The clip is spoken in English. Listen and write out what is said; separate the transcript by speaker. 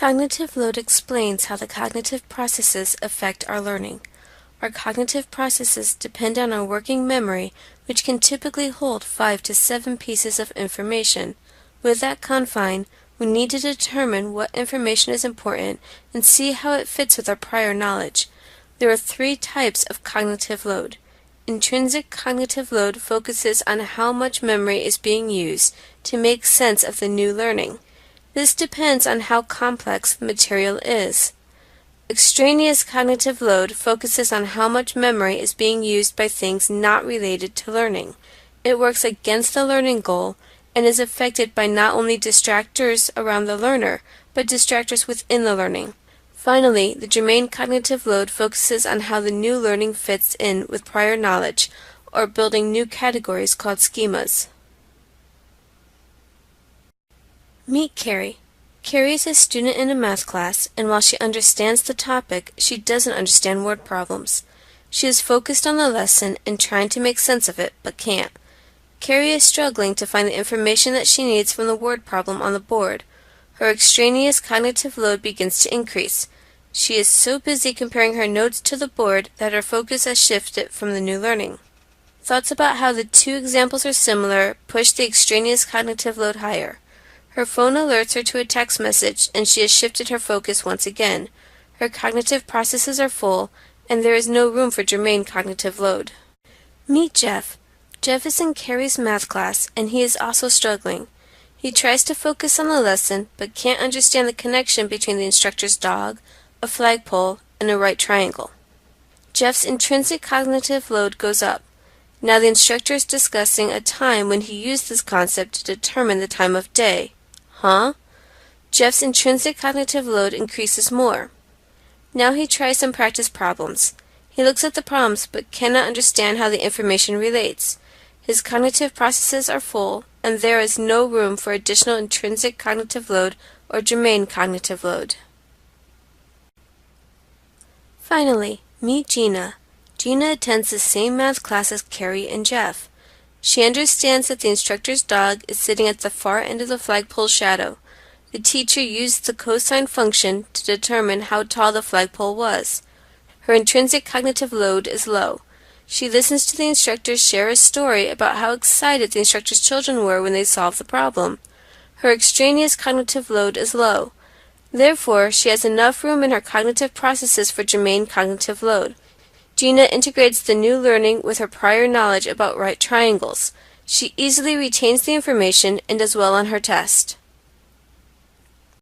Speaker 1: Cognitive load explains how the cognitive processes affect our learning. Our cognitive processes depend on our working memory, which can typically hold 5 to 7 pieces of information. With that confine, we need to determine what information is important and see how it fits with our prior knowledge. There are 3 types of cognitive load. Intrinsic cognitive load focuses on how much memory is being used to make sense of the new learning. This depends on how complex the material is. Extraneous cognitive load focuses on how much memory is being used by things not related to learning. It works against the learning goal and is affected by not only distractors around the learner, but distractors within the learning. Finally, the germane cognitive load focuses on how the new learning fits in with prior knowledge, or building new categories called schemas. Meet Carrie. Carrie is a student in a math class, and while she understands the topic, she doesn't understand word problems. She is focused on the lesson and trying to make sense of it, but can't. Carrie is struggling to find the information that she needs from the word problem on the board. Her extraneous cognitive load begins to increase. She is so busy comparing her notes to the board that her focus has shifted from the new learning. Thoughts about how the 2 examples are similar push the extraneous cognitive load higher. Her phone alerts her to a text message, and she has shifted her focus once again. Her cognitive processes are full, and there is no room for germane cognitive load. Meet Jeff. Jeff is in Carrie's math class, and he is also struggling. He tries to focus on the lesson, but can't understand the connection between the instructor's dog, a flagpole, and a right triangle. Jeff's intrinsic cognitive load goes up. Now the instructor is discussing a time when he used this concept to determine the time of day. Huh? Jeff's intrinsic cognitive load increases more. Now he tries some practice problems. He looks at the problems but cannot understand how the information relates. His cognitive processes are full, and there is no room for additional intrinsic cognitive load or germane cognitive load. Finally, meet Gina. Gina attends the same math class as Carrie and Jeff. She understands that the instructor's dog is sitting at the far end of the flagpole's shadow. The teacher used the cosine function to determine how tall the flagpole was. Her intrinsic cognitive load is low. She listens to the instructor share a story about how excited the instructor's children were when they solved the problem. Her extraneous cognitive load is low. Therefore, she has enough room in her cognitive processes for germane cognitive load. Gina integrates the new learning with her prior knowledge about right triangles. She easily retains the information and does well on her test.